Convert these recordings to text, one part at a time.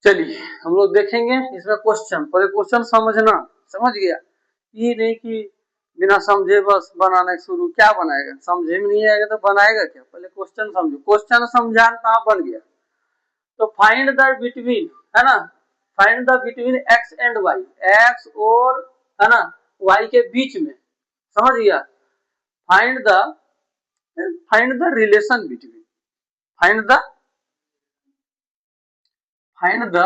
चलिए हम लोग देखेंगे इसमें क्वेश्चन, पहले क्वेश्चन समझना, समझ गया, ये नहीं कि बिना समझे बस बनाना शुरू, क्या बनाएगा, समझे में नहीं आएगा तो बनाएगा क्या, पहले क्वेश्चन समझो, क्वेश्चन समझान कहाँ बन गया। तो फाइंड द बिटवीन, है ना, find the between x and y, x और है ना वाई के बीच में, समझ गया, find the relation between, find the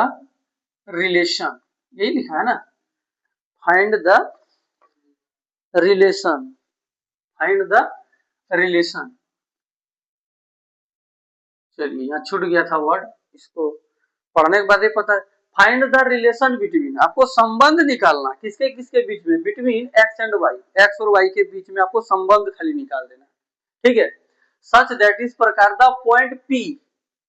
relation, यही लिखा है ना, find the relation, find the relation. चलिए यहाँ छूट गया था वर्ड, इसको पढ़ने के बाद ही पता है। फाइंड द रिलेशन बिटवीन, आपको संबंध निकालना, किसके किसके बीच में, between x and y, x और वाई के बीच में आपको संबंध खाली निकाल देना, ठीक है। सच दैट इस प्रकार द पॉइंट पी,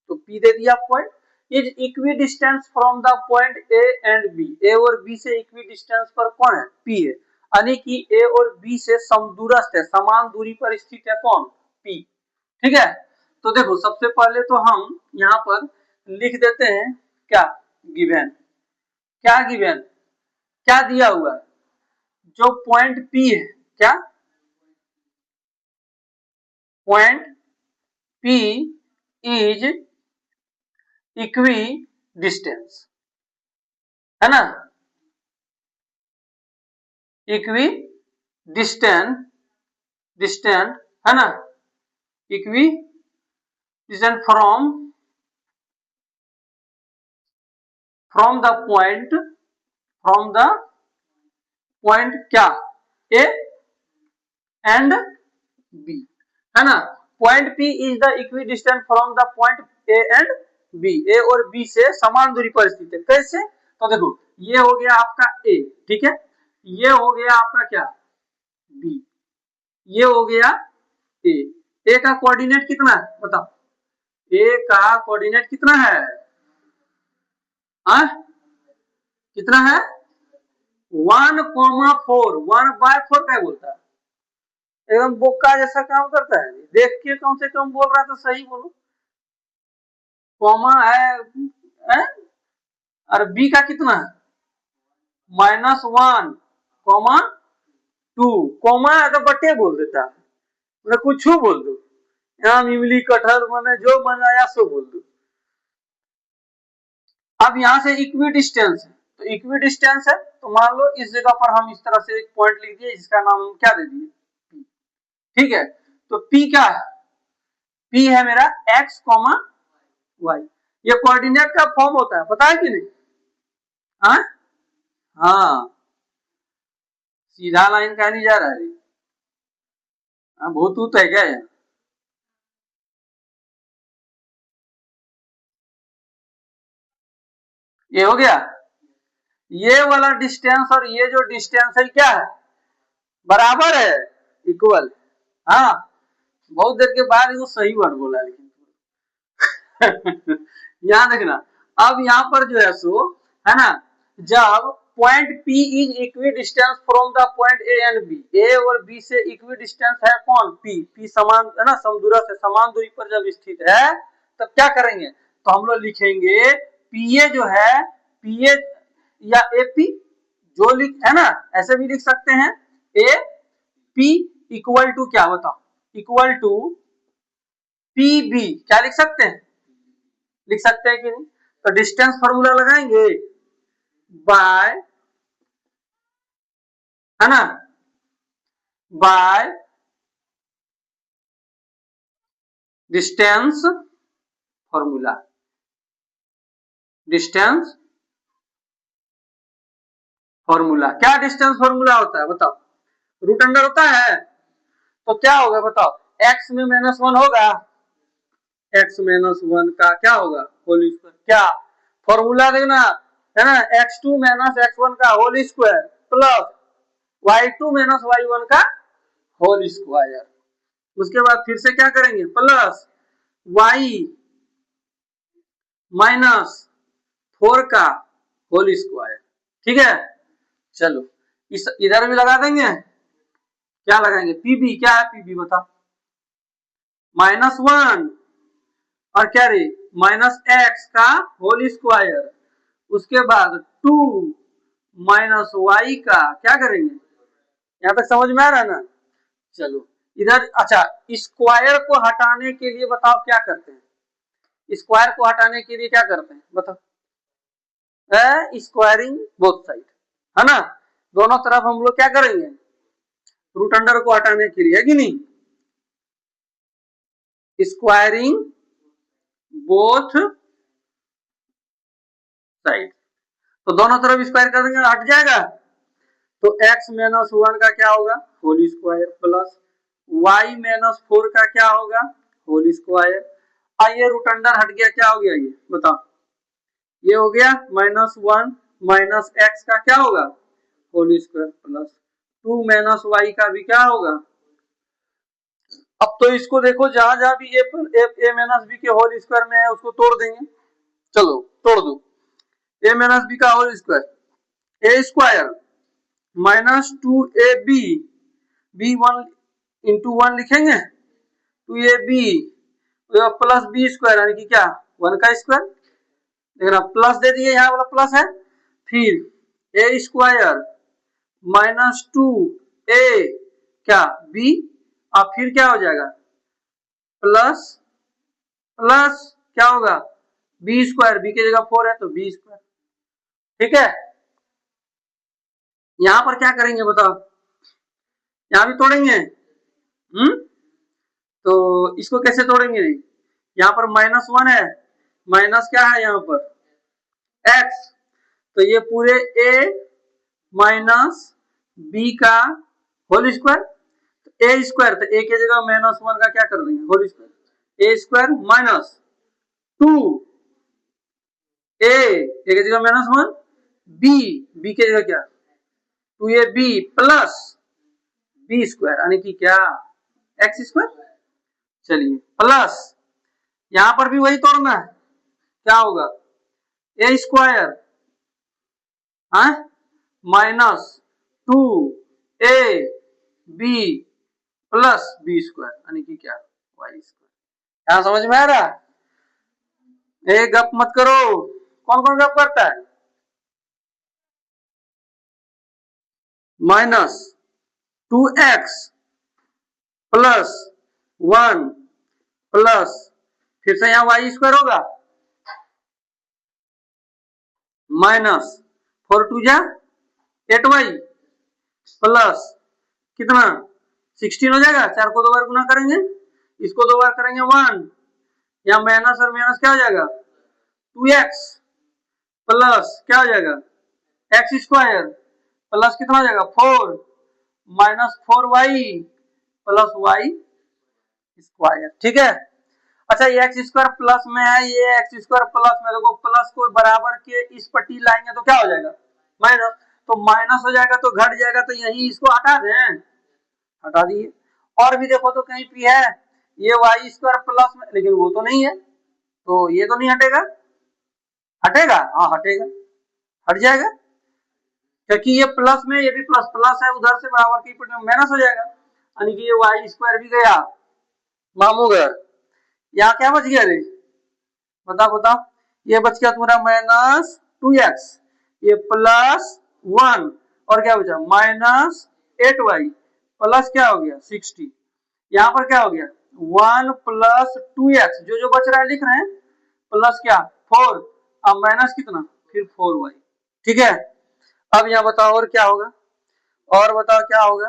तो पी दे दिया point, is equi distance from the point A and B, A और बी से इक्वी डिस्टेंस पर कौन है, पी है, यानी कि ए और बी से समदूरस्थ है, समान दूरी पर स्थित है कौन, पी, ठीक है। तो देखो सबसे पहले तो हम यहाँ पर लिख देते हैं क्या, गिवन, क्या गिवन, क्या दिया हुआ है, जो पॉइंट पी है, क्या point P is equidistance, है ना, इक्वी डिस्टेंट है ना, equidistant from the point क्या, ए एंड बी, है ना, point P is the equidistant from the point A and B, A और बी से समान दूरी पर स्थित है, कैसे, तो देखो ये हो गया आपका ए, ठीक है, ये हो गया आपका क्या, बी, ये हो गया ए, ए का कोऑर्डिनेट कितना है बताओ, ए का कोऑर्डिनेट कितना है, कितना है, 1,4, 1/4 क्या बोलता है, एकदम बोका जैसा काम करता है, देख के कम से कम बोल रहा तो सही बोलो, कॉमा है और बी का कितना है, -1, -2, कॉमा है तो बटे बोल देता है, मतलब कुछ बोल दो, आम इमली कटहल मैंने जो मन आया सो बोल दो। अब यहाँ से इक्वी डिस्टेंस है, तो इक्वी डिस्टेंस है तो मान लो इस जगह पर हम इस तरह से एक पॉइंट लिख दिए, जिसका नाम हम क्या दे दिए, पी, ठीक है, तो पी क्या है, पी है मेरा एक्स कॉमा वाई, ये कोऑर्डिनेट का फॉर्म होता है, पता है कि नहीं, हाँ सीधा लाइन का नहीं जा रहा है, भूत है क्या है, ये हो गया, ये वाला डिस्टेंस और ये जो डिस्टेंस है क्या है, बराबर है, इक्वल, हाँ बहुत देर के बाद वो सही वर्ड बोला, लेकिन यहाँ देखना, अब यहाँ पर जो है सो है ना, जब point P is equi distance from the point A and B, A और बी से इक्वी डिस्टेंस है कौन, P समान है ना, समदूरस्थ है, समान दूरी पर जब स्थित है तब क्या करेंगे, तो हम लोग लिखेंगे PA जो है, PA या AP जो लिख है ना, ऐसे भी लिख सकते हैं, AP इक्वल टू क्या बताओ, इक्वल टू PB, क्या लिख सकते हैं, लिख सकते हैं कि नहीं, तो डिस्टेंस फॉर्मूला लगाएंगे बाय, है ना, by distance formula, distance formula, क्या डिस्टेंस फॉर्मूला होता है बताओ, रूट अंडर होता है, तो क्या होगा बताओ, x में -1 होगा, x -1 का क्या होगा होल स्क्वायर, क्या फॉर्मूला देखना है ना, x2 - x1 का whole square plus y2 - y1 का होल स्क्वायर, उसके बाद फिर से क्या करेंगे, प्लस y -4 का होल स्क्वायर, ठीक है, चलो इस इधर भी लगा देंगे, क्या लगाएंगे, पीबी, क्या है पीबी बताओ, -1 और क्या रे -x का होल स्क्वायर उसके बाद 2 माइनस वाई का क्या करेंगे, यहां तक समझ में आ रहा है ना। चलो इधर अच्छा, स्क्वायर को हटाने के लिए बताओ क्या करते हैं, स्क्वायर को हटाने के लिए क्या करते हैं बताओ, स्क्वायरिंग बोथ साइड, है ना। दोनों तरफ हम लोग क्या करेंगे, रूट अंडर को हटाने के लिए, है कि नहीं, स्क्वायरिंग बोथ साइड, तो दोनों तरफ स्क्वायर कर देंगे, हट जाएगा। तो x माइनस 1 का क्या होगा, whole square, plus y minus 4 का क्या होगा, होल स्क्वायर। आइए रूट अंडर हट गया, क्या हो गया ये बताओ, ये हो गया -1 माइनस एक्स का क्या होगा, whole square, plus 2 minus y का भी क्या होगा। अब तो इसको देखो, जहां जहां भी ए माइनस बी के होल स्क्वायर में है उसको तोड़ देंगे। चलो तोड़ दो, ए माइनस बी का whole square, A square minus 2ab, B 1 into 1 लिखेंगे, 2ab प्लस बी स्क्वायर, यानी कि क्या 1 का स्क्वायर, लेकिन अब प्लस दे दिए, यहाँ वाला प्लस है, फिर ए स्क्वायर माइनस 2a क्या बी, अब फिर क्या हो जाएगा, प्लस प्लस क्या होगा, बी स्क्वायर, बी की जगह 4 है तो बी स्क्वायर, ठीक है। यहां पर क्या करेंगे बताओ, यहां भी तोड़ेंगे, तो इसको कैसे तोड़ेंगे, यहाँ पर -1 है, माइनस क्या है यहाँ पर x, तो ये पूरे a माइनस बी का होल स्क्वायर, ए स्क्वायर, तो ए की जगह -1 का क्या कर देंगे whole square, A square minus 2 ए की जगह -1, बी की जगह क्या 2ab प्लस बी स्क्वायर, यानी कि क्या एक्स स्क्वायर। चलिए प्लस यहां पर भी वही तोड़ना है, क्या होगा, A square minus 2 A B plus B square, यानी कि क्या वाई स्क्वायर। यहां समझ में आ रहा है, गप मत करो, कौन कौन गप करता है, -2x प्लस 1 प्लस फिर से यहां वाई स्क्वायर होगा, माइनस 4 2 जा 8y प्लस कितना 16 हो जाएगा, 4 को 2 बार गुना करेंगे, इसको 2 बार करेंगे 1, यहाँ माइनस और माइनस क्या हो जाएगा 2x प्लस क्या हो जाएगा एक्स स्क्वायर प्लस कितना हो जाएगा 4 minus 4y plus Y square, ठीक है। अच्छा ये एक्स स्क्वायर प्लस में है, ये एक्स स्क्वायर प्लस में, देखो प्लस को बराबर के इस पट्टी लाएंगे तो क्या हो जाएगा माइनस, तो माइनस हो जाएगा तो घट जाएगा, तो यही इसको हटा दें, हटा दिए। और भी देखो तो कहीं भी है ये वाई स्क्वायर प्लस में, लेकिन वो तो नहीं है, तो ये तो नहीं हटेगा, हटेगा, हाँ हटेगा, हट जाएगा, क्योंकि ये प्लस में, ये भी प्लस प्लस है, उधर से बराबर की पट्टी में माइनस हो जाएगा, यानी कि ये वाई स्क्वायर भी गया मामू घर। यहाँ क्या बच गया रे, बताओ बताओ, ये बच गया तुम्हारा -2x, ये +1 और क्या बचा -8y प्लस क्या हो गया 60, यहाँ पर क्या हो गया 1 + 2x, जो जो बच रहा है लिख रहे हैं, प्लस क्या 4, अब माइनस कितना फिर 4y, ठीक है। अब यहाँ बताओ और क्या होगा, और बताओ क्या होगा,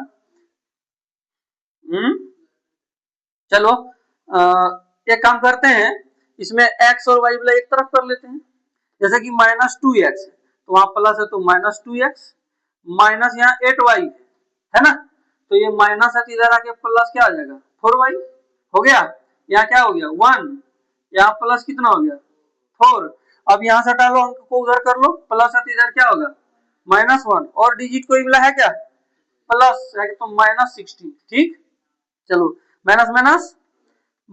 चलो एक काम करते हैं, इसमें x और y वाला एक तरफ कर लेते हैं, जैसे कि -2x तो वहां प्लस है तो -2x माइनस यहाँ 8y है ना, तो ये माइनस है तो इधर आके प्लस क्या आ जाएगा 4y हो गया, यहाँ क्या हो गया 1, यहाँ प्लस कितना हो गया 4, अब यहाँ से हटा लो, अंक को उधर कर लो, प्लस है तो इधर क्या होगा -1, और डिजिट कोई मिला है क्या प्लस है तो -16, ठीक। चलो माइनस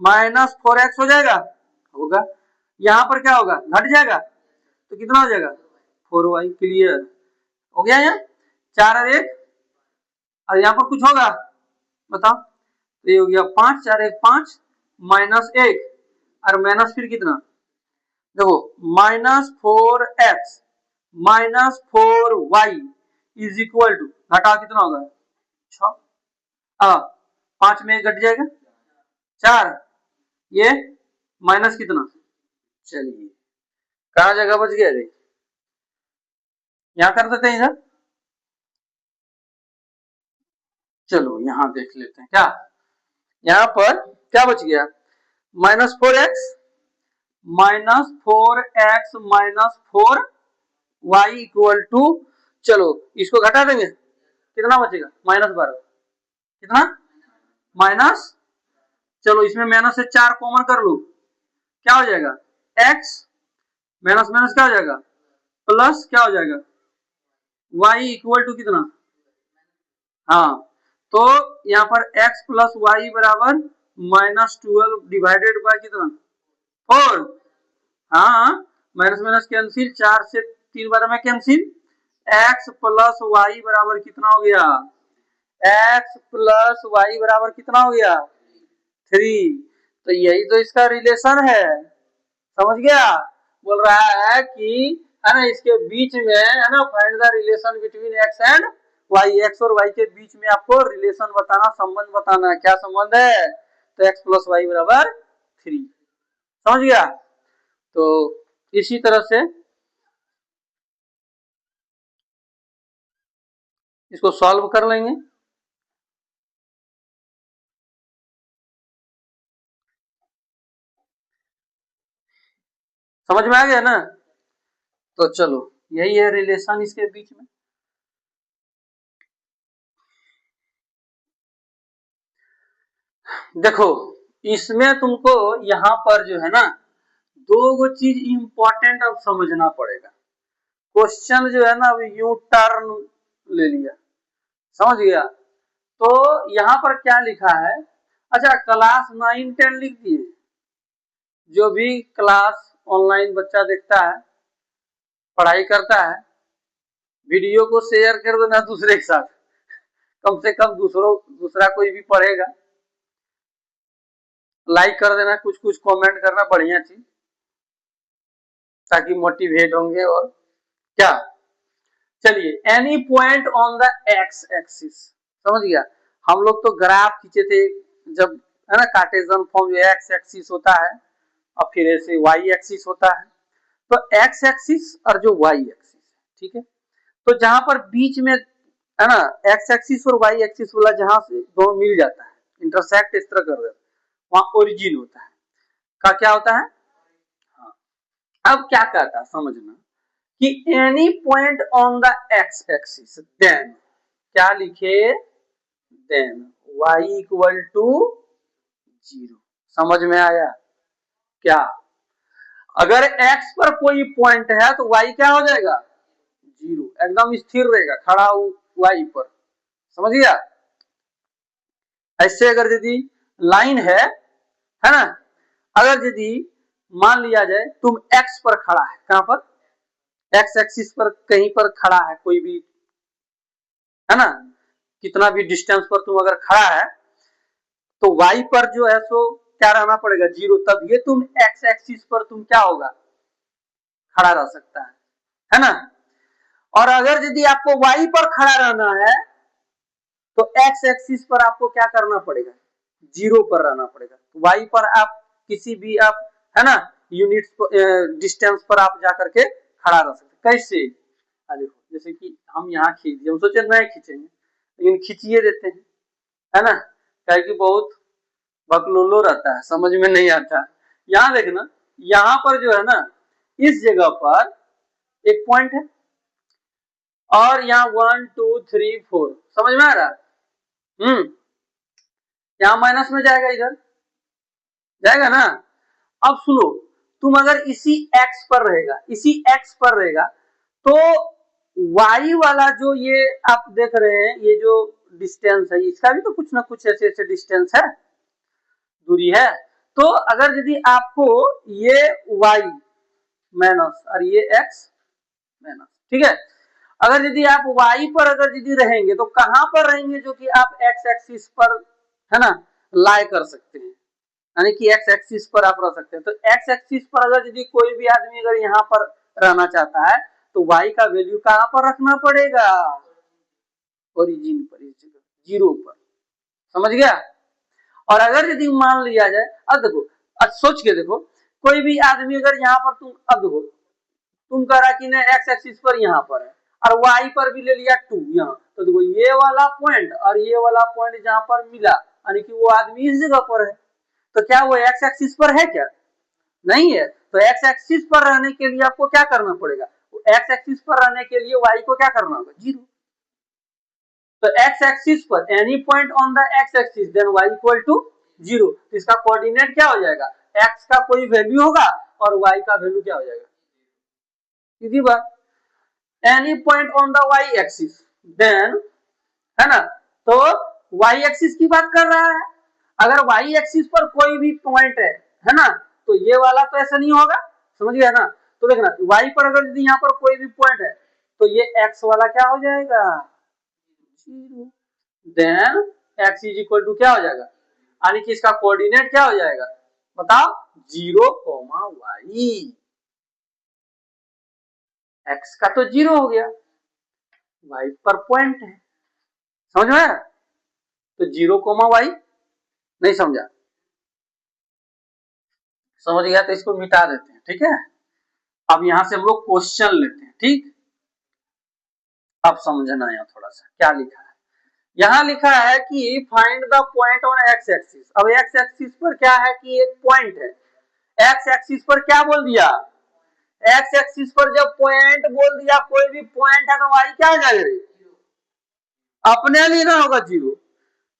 माइनस -4x हो जाएगा, होगा, यहाँ पर क्या होगा घट जाएगा, तो कितना हो जाएगा 4y, क्लियर हो गया, यहाँ 4 और 1, और यहाँ पर कुछ होगा बताओ, तो ये हो गया 5, 4 1 5 -1 और माइनस फिर कितना, देखो -4x -4y is equal to, घटाओ कितना होगा 6, 5 में घट जाएगा 4, ये माइनस कितना, चलिए कहा जगह बच गया रे, यहां कर देते हैं इधर, चलो यहां देख लेते हैं क्या, यहां पर क्या बच गया, -4x -4y इक्वल टू, चलो इसको घटा देंगे कितना बचेगा -12, कितना माइनस, चलो इसमें माइनस से 4 कॉमन कर लो, क्या हो जाएगा x, माइनस माइनस क्या हो जाएगा प्लस, क्या हो जाएगा y इक्वल टू कितना, हाँ तो यहाँ पर x प्लस वाई बराबर -12 डिवाइडेड बाय कितना 4, हाँ माइनस माइनस कैंसिल, 4 से 3 बार में कैंसिल, x प्लस वाई बराबर कितना हो गया, x प्लस वाई बराबर कितना हो गया 3, तो यही तो इसका रिलेशन है, समझ गया, बोल रहा है कि है ना इसके बीच में है ना, find the relation between x and y, x और y के बीच में आपको रिलेशन बताना, संबंध बताना है, क्या संबंध है, तो x प्लस वाई बराबर 3, समझ गया, तो इसी तरह से इसको सॉल्व कर लेंगे, समझ में आ गया ना, तो चलो यही है रिलेशन इसके बीच में, देखो इसमें तुमको यहाँ पर जो है ना दो चीज इंपॉर्टेंट अब समझना पड़ेगा, क्वेश्चन जो है ना अब यू टर्न ले लिया, समझ गया, तो यहाँ पर क्या लिखा है, अच्छा क्लास 9-10 लिख दिए, जो भी क्लास ऑनलाइन बच्चा देखता है पढ़ाई करता है, वीडियो को शेयर कर देना दूसरे के साथ, कम से कम दूसरा कोई भी पढ़ेगा, लाइक कर देना, कुछ कुछ कमेंट करना, बढ़िया चीज, ताकि मोटिवेट होंगे, और क्या, चलिए any point on the x axis, समझ गया, हम लोग तो ग्राफ खींचे थे जब, है ना, कार्टेशियन फॉर्म जो एक्स एक्सिस होता है और फिर ऐसे वाई एक्सिस होता है, तो एक्स एक्सिस और जो वाई एक्सिस, ठीक है, तो जहां पर बीच में है ना एक्स एक्सिस और वाई एक्सिस वाला जहां से दोनों मिल जाता है, इंटरसेक्ट इस तरह कर देता है, वहां ओरिजिन होता है, का क्या होता है, हाँ, अब क्या कहता है समझना कि any point on the x axis then, क्या लिखे, देन y इक्वल टू 0, समझ में आया क्या, अगर x पर कोई पॉइंट है तो y क्या हो जाएगा 0, एकदम स्थिर रहेगा, खड़ा y पर, समझ गया, ऐसे अगर यदि लाइन है ना, अगर यदि मान लिया जाए तुम x पर खड़ा है, कहां पर x एक्सिस पर कहीं पर खड़ा है, कोई भी है ना, कितना भी डिस्टेंस पर तुम अगर खड़ा है तो y पर जो है सो क्या रहना पड़ेगा 0, तब ये तुम x एक्सिस पर तुम क्या होगा खड़ा रह सकता है ना, और अगर यदि आपको y पर खड़ा रहना है तो x एक्सिस पर आपको क्या करना पड़ेगा 0 पर रहना पड़ेगा, y पर आप किसी भी आप है ना यूनिट डिस्टेंस पर आप जाकर के खड़ा रह सकते, कैसे, देखो जैसे कि हम यहाँ खींच दिए, हम सोचे नहीं खींचेंगे लेकिन खींचिए देते हैं, है ना, क्या कि बहुत बकलोलो रहता है, समझ में नहीं आता, यहाँ देखना, यहाँ पर जो है ना इस जगह पर एक पॉइंट है और यहाँ 1 2 3 4, समझ में आ रहा, यहाँ माइनस में जाएगा, इधर जाएगा ना, अब सुनो, तुम अगर इसी x पर रहेगा, इसी x पर रहेगा तो y वाला जो ये आप देख रहे हैं, ये जो डिस्टेंस है इसका भी तो कुछ ना कुछ ऐसे ऐसे डिस्टेंस है, दूरी है, तो अगर यदि आपको ये y माइनस और ये x माइनस, ठीक है, अगर यदि आप y पर अगर यदि रहेंगे तो कहां पर रहेंगे जो कि आप x एक्सिस पर है ना लाई कर सकते हैं, यानी कि x एक्सिस पर आप रह सकते हैं, तो x एक्सिस पर अगर यदि कोई भी आदमी अगर यहाँ पर रहना चाहता है तो y का वैल्यू कहां पर रखना पड़ेगा, ओरिजिन पर, इस जगह 0 पर। समझ गया। और अगर यदि मान लिया जाए, अब देखो, अब सोच के देखो, कोई भी आदमी अगर यहाँ पर तुम, अब देखो तुम करा कि ना एक्स एक्सिस पर यहाँ पर है और वाई पर भी ले लिया 2 यहाँ, तो देखो ये वाला पॉइंट और ये वाला पॉइंट जहां पर मिला, यानी कि वो आदमी इस जगह पर है, तो क्या वो एक्स एक्सिस पर है क्या, नहीं है। तो एक्स एक्सिस पर रहने के लिए आपको क्या करना पड़ेगा, एक्स एक्सिस पर रहने के लिए वाई को क्या करना होगा, 0। तो एक्स एक्सिस पर any point on the x axis then y equal to 0। इसका कोऑर्डिनेट क्या हो जाएगा, x का कोई वैल्यू होगा और y का वैल्यू क्या हो जाएगा, सीधी बात, any point on the y axis then, है ना। तो y एक्सिस की बात कर रहा है, अगर y एक्सिस पर कोई भी पॉइंट है ना, तो ये वाला तो ऐसा नहीं होगा, समझ गया ना। तो देखना y पर अगर यदि यहाँ पर कोई भी पॉइंट है तो ये x वाला क्या हो जाएगा, 0। Then x is equal to क्या हो जाएगा, यानी कि इसका कोऑर्डिनेट क्या हो जाएगा, बताओ, 0, y। x का तो 0 हो गया, y पर पॉइंट है, समझ में आया। तो 0, y, नहीं समझा, समझ गया तो इसको मिटा देते हैं, ठीक है। अब यहां से हम लोग क्वेश्चन लेते हैं, ठीक। अब समझना है थोड़ा सा क्या लिखा है, यहां लिखा है कि find the point on x axis. अब एक्स एक्सिस पर क्या है कि एक पॉइंट है, एक्स एक्सिस पर क्या बोल दिया, एक्स एक्सिस पर जब पॉइंट बोल दिया, कोई भी पॉइंट है तो वाई क्या आ जाएगा, अपने लेना होगा 0,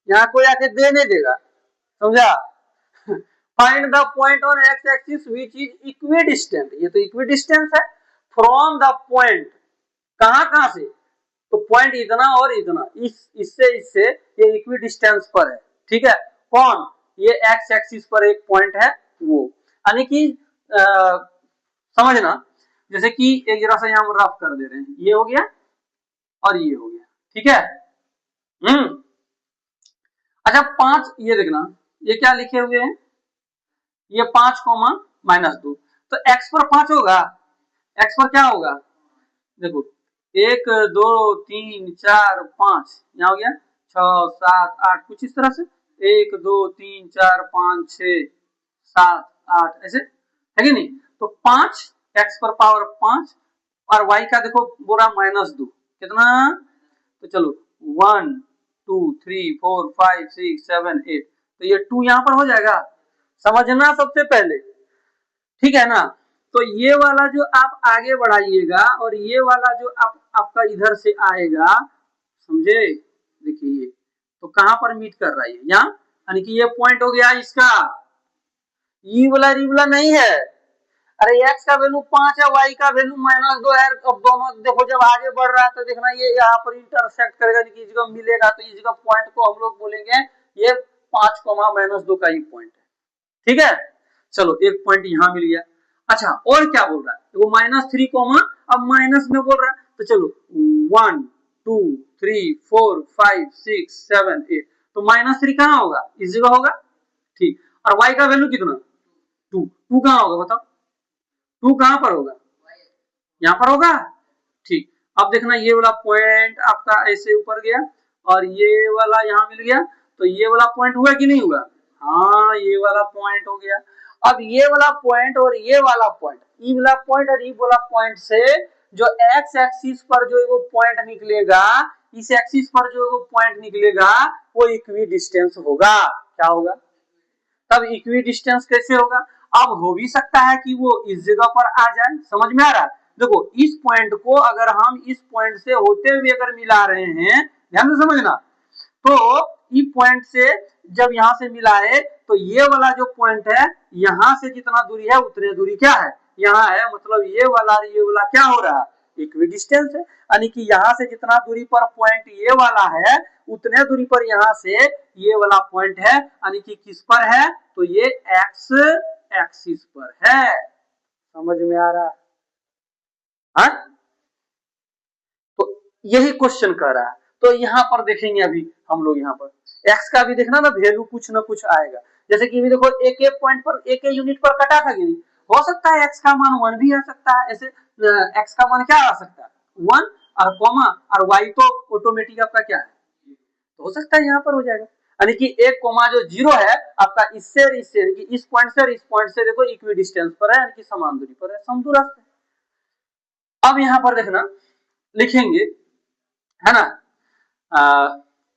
यहाँ कोई आके दे नहीं देगा, समझा। Find the point on x axis which is equidistant, ये तो इक्विडिस्टेंस है, फ्रॉम द पॉइंट, कहां से, तो पॉइंट इतना और इतना, इससे ये इक्विडिस्टेंस पर है, ठीक है। कौन, ये एक्स एक्सिस पर एक पॉइंट है वो, यानी कि समझना, जैसे कि एक जरा सा यहाँ रफ कर दे रहे हैं, ये हो गया और ये हो गया, ठीक है। अच्छा 5, ये देखना, ये क्या लिखे हुए हैं, ये 5, -2, तो x पर 5 होगा, x पर क्या होगा, देखो 1 2 3 4 5, यहाँ हो गया 6 7 8, कुछ इस तरह से 1 2 3 4 5 6 7 8, ऐसे है कि नहीं। तो 5 x पर पावर 5 और y का देखो बोला -2, कितना, तो चलो 1 2 3 4 5 6 7 8, तो ये 2 यहाँ पर हो जाएगा, समझना सबसे पहले, ठीक है ना। तो ये वाला जो आप आगे बढ़ाइएगा और ये वाला जो आपका इधर से आएगा, समझे, देखिए तो कहां पर मीट कर रहा है यहाँ, यानी कि ये पॉइंट हो गया इसका, ई वाला री वाला नहीं है। अरे x का वैल्यू 5 है, y का वैल्यू -2 है, अब दोनों देखो जब आगे बढ़ रहा है तो देखना ये यहाँ पर इंटरसेक्ट करेगा, इस जगह मिलेगा, तो इस जगह पॉइंट को हम लोग बोलेंगे ये 5, -2 का ही पॉइंट है, ठीक है। चलो एक पॉइंट यहाँ मिल गया। अच्छा और क्या बोल रहा है, वो -3, अब माइनस में बोल रहा है, तो चलो 1 2 3 4 5 6 7 8, तो -3 कहाँ होगा, इस जगह होगा, ठीक। और y का वैल्यू कितना, 2 कहाँ होगा बताओ, 2 कहां पर होगा, यहाँ पर होगा, ठीक। अब देखना ये वाला पॉइंट आपका ऐसे ऊपर गया और ये वाला यहाँ मिल गया, तो ये वाला पॉइंट हुआ कि नहीं हुआ, हाँ ये वाला पॉइंट हो गया। अब ये वाला पॉइंट और ये वाला पॉइंट, ई वाला पॉइंट और ई वाला पॉइंट से जो एक्स एक्सिस पर जो वो पॉइंट निकलेगा, इस एक्सिस पर जो वो पॉइंट निकलेगा वो इक्वी डिस्टेंस होगा, क्या होगा, तब इक्वी डिस्टेंस कैसे होगा, अब हो भी सकता है कि वो इस जगह पर आ जाए, समझ में आ रहा है। देखो इस पॉइंट को अगर हम इस पॉइंट से होते हुए अगर मिला रहे हैं, ध्यान से समझना, तो ई पॉइंट से जब यहां से मिला है तो ये वाला जो पॉइंट है यहां से जितना दूरी है उतनी दूरी क्या है, यहाँ है, मतलब ये वाला क्या हो रहा है, इक्वी डिस्टेंस है, यानी कि यहाँ से जितना दूरी पर पॉइंट ये वाला है उतने दूरी पर यहाँ से ये वाला पॉइंट है, यानी कि किस पर है, तो ये एक्स एक्सिस पर है, समझ में आ रहा है, तो यही क्वेश्चन कर रहा है। तो यहाँ पर देखेंगे अभी हम लोग, यहाँ पर x का भी देखना ना वैल्यू कुछ ना कुछ आएगा, जैसे कि देखो एक एक पॉइंट पर एक यूनिट पर कटा था कि नहीं, हो सकता है x का मान 1 भी आ सकता है, ऐसे x का मान क्या आ सकता है 1 और कॉमा और y तो ऑटोमेटिक आपका क्या है, तो हो सकता है यहाँ पर हो जाएगा। यानी कि एक कोमा जो 0 है आपका इससे और इससे, यानी कि इस पॉइंट से और इस पॉइंट से देखो इक्वी डिस्टेंस पर है, यानी कि समान दूरी पर है, समदूरस्थ है। अब यहाँ पर देखना लिखेंगे है ना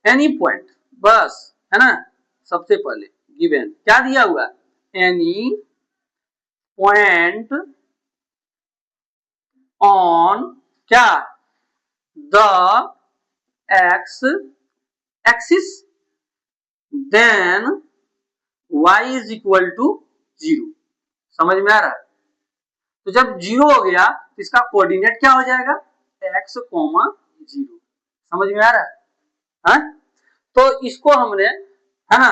एनी पॉइंट, बस है ना, सबसे पहले गिवन क्या दिया हुआ एनी पॉइंट ऑन क्या the x axis then y is equal to 0। समझ में आ रहा है? तो जब 0 हो गया तो इसका कोऑर्डिनेट क्या हो जाएगा x, 0। समझ में आ रहा है? हा? तो इसको हमने है ना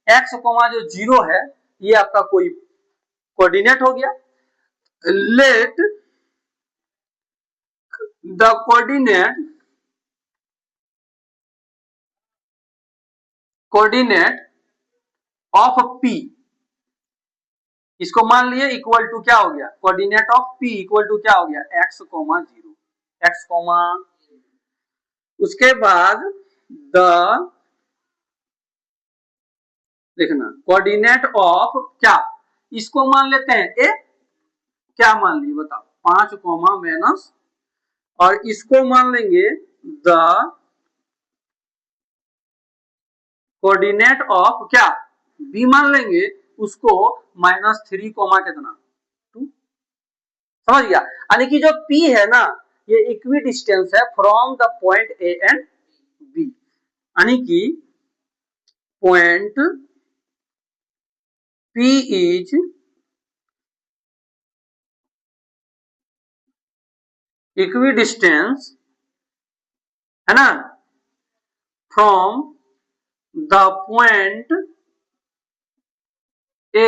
x, जो 0 है ये आपका कोई कोऑर्डिनेट हो गया। Let the coordinate of p, इसको मान लिए इक्वल टू क्या हो गया coordinate of p equal to क्या हो गया x, 0 x, उसके बाद द देखना कोऑर्डिनेट ऑफ क्या, इसको मान लेते हैं ए, क्या मान लिए बताओ 5 माइनस, और इसको मान लेंगे द कोऑर्डिनेट ऑफ क्या बी मान लेंगे उसको -3 कितना 2। समझ गया? यानी कि जो P है ना ये इक्वी डिस्टेंस है from the point A and B, यानी कि point P is equidistance है ना from the point A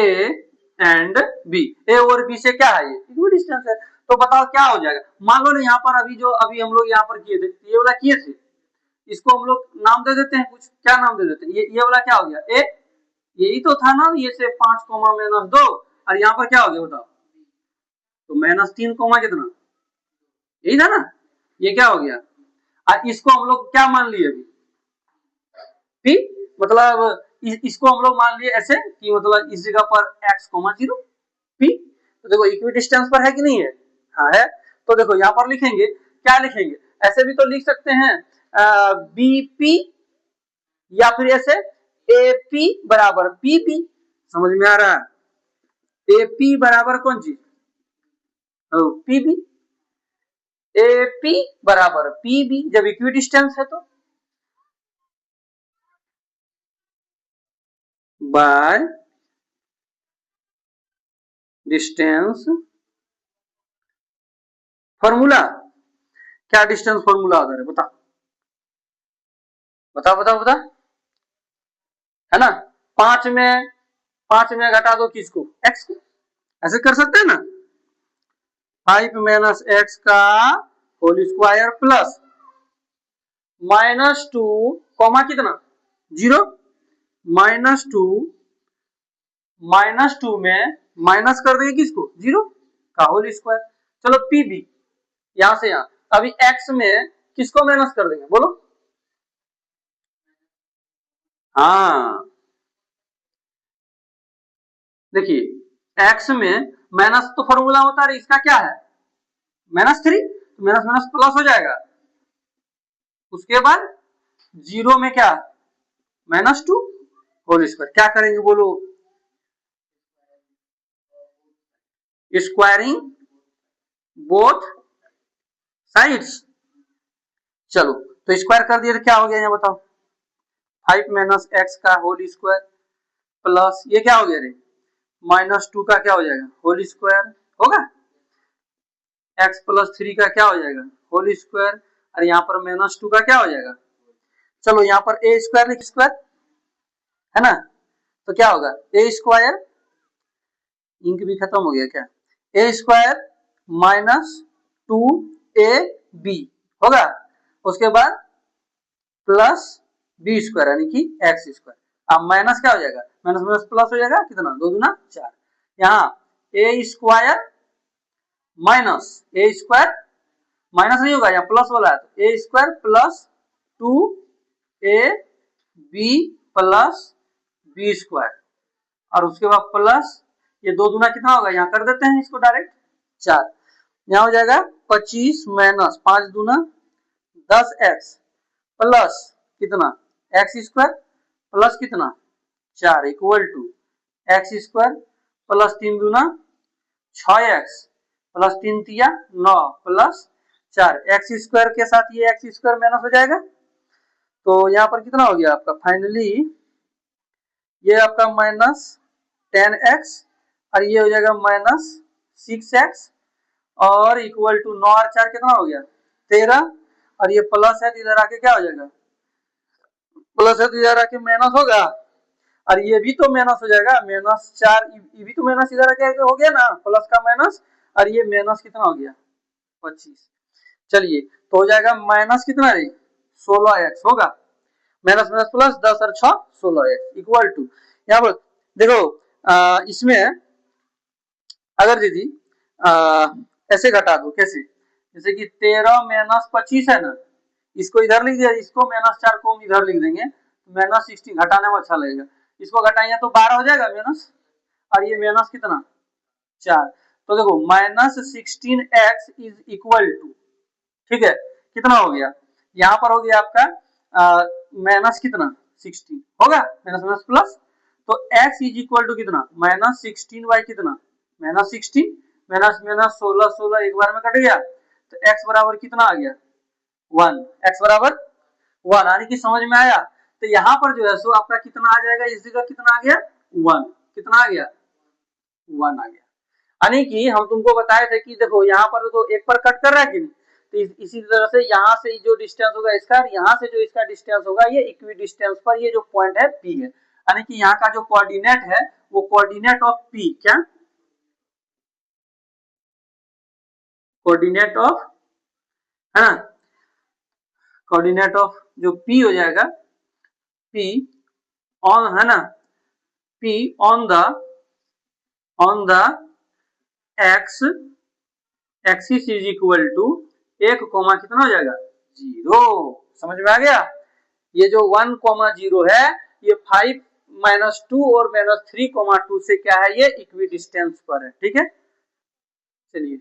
and B, A और बी से क्या है ये इक्वी डिस्टेंस है। तो बताओ क्या हो जाएगा, मान लो ना यहाँ पर अभी हम लोग यहाँ पर किए थे ये वाला किए थे, इसको हम लोग नाम दे देते हैं, कुछ क्या नाम दे देते हैं, ये वाला क्या हो गया ए, यही तो था ना ये से 5 -2, और यहाँ पर क्या हो गया बताओ तो -3 कितना, यही था ना, ये क्या हो गया, और इसको हम लोग क्या मान लिए अभी पी, मतलब इसको हम लोग मान लिए ऐसे कि मतलब इस जगह पर x, 0 पी, तो देखो इक्वी डिस्टेंस पर है कि नहीं है, हाँ है। तो देखो यहाँ पर लिखेंगे क्या लिखेंगे, ऐसे भी तो लिख सकते हैं बीपी, या फिर ऐसे एपी बराबर पीपी। समझ में आ रहा है? एपी बराबर कौन चीज पीबी, एपी बराबर पीबी जब इक्वी डिस्टेंस है तो बाय डिस्टेंस फॉर्मूला, क्या डिस्टेंस फॉर्मूला आता है बता बता बता बता, है ना 5 में घटा दो किसको x को, ऐसे कर सकते हैं ना 5 माइनस एक्स का होल स्क्वायर प्लस -2 कॉमा कितना 0 -2 में माइनस कर देंगे किसको 0 का होल स्क्वायर। चलो पी बी यहां से यहां, अभी x में किसको माइनस कर देंगे बोलो, हाँ देखिए x में माइनस तो फॉर्मूला होता है इसका क्या है -3, तो माइनस माइनस प्लस हो जाएगा, उसके बाद 0 में क्या -2 होल स्क्वायर, क्या करेंगे बोलो स्क्वायरिंग बोथ साइड्स। चलो तो स्क्वायर कर दिया तो क्या हो गया यहाँ बताओ 5 माइनस एक्स का होल स्क्वायर प्लस ये क्या हो गया रे -2 का क्या हो जाएगा होल स्क्वायर होगा, x प्लस 3 का क्या हो जाएगा होल स्क्वायर, और यहाँ पर -2 का क्या हो जाएगा। चलो यहाँ पर ए स्क्वायर लिख स्क्वायर है ना, तो क्या होगा ए स्क्वायर, इंक भी खत्म हो गया क्या, ए स्क्वायर -2ab होगा, उसके बाद प्लस बी स्क्वायर यानी कि एक्स स्क्वायर, अब माइनस क्या हो जाएगा माइनस माइनस प्लस हो जाएगा कितना 2 दूना 4, यहाँ A square minus A square, minus नहीं होगा, यहाँ प्लस वाला है, तो A square plus 2 A B plus B square, और उसके बाद प्लस ये 2 दूना कितना होगा, यहाँ कर देते हैं इसको डायरेक्ट 4, यहाँ हो जाएगा 25 माइनस 5 दूना 10x प्लस कितना एक्स स्क्वायर प्लस कितना 4 equal to x square plus 3 दूना 6x प्लस 3 तिया 9 प्लस 4, एक्स स्क्वायर के साथ ये एक्स स्क्वायर माइनस हो जाएगा, तो यहाँ पर कितना हो गया आपका फाइनली, ये आपका माइनस 10x और ये हो जाएगा माइनस 6x और इक्वल टू 9 और 4 कितना हो गया 13, और ये प्लस है तो इधर आके क्या हो जाएगा, प्लस है तो इधर आके माइनस होगा, और ये भी तो माइनस हो जाएगा, माइनस 4 ये भी तो माइनस इधर आके हो गया ना, प्लस का माइनस, और ये माइनस कितना हो गया 25, चलिए तो हो जाएगा माइनस कितना रे 16x होगा, माइनस माइनस प्लस 10 और 6 16x इक्वल टू, यहाँ पर देखो इसमें अगर दीदी ऐसे घटा दो, कैसे, जैसे कि 13 माइनस 25 है ना, इसको इधर लिख दिया, इसको माइनस 4 को हम इधर लिख देंगे, माइनस 16 घटाने में अच्छा लगेगा, इसको घटाएंगे तो 12 हो जाएगा माइनस, और ये माइनस कितना 4, तो देखो minus 16x is equal to, ठीक है कितना हो गया, यहाँ पर हो गया आपका माइनस कितना 16 होगा, माइनस माइनस प्लस, तो x इज इक्वल टू कितना माइनस 16 बाई कितना माइनस 16, माइनस माइनस 16 16 एक बार में कट गया, तो x बराबर कितना आ गया 1, x बराबर 1, यानी कि समझ में आया, तो यहाँ पर जो है सो आपका कितना आ जाएगा, इस जगह कितना आ गया 1, कितना आ गया 1 आ गया, यानी कि हम तुमको बताए थे कि देखो यहाँ पर तो एक पर कट कर रहा है कि नहीं, तो इसी तरह से यहाँ से जो डिस्टेंस होगा इसका, यहाँ से जो इसका डिस्टेंस होगा, ये इक्वी डिस्टेंस पर ये जो पॉइंट है P है, यानी कि यहाँ का जो कोऑर्डिनेट है वो कोऑर्डिनेट ऑफ P, क्या कोऑर्डिनेट ऑफ, है ना, कोऑर्डिनेट ऑफ जो P हो जाएगा, P ऑन, है ना, P on the x axis is equal to 1 comma कितना हो जाएगा 0, समझ में आ गया, ये जो 1 कोमा 0 है ये 5 माइनस 2 और माइनस 3 कोमा 2 से क्या है, ये इक्वी डिस्टेंस पर है, ठीक है, चलिए।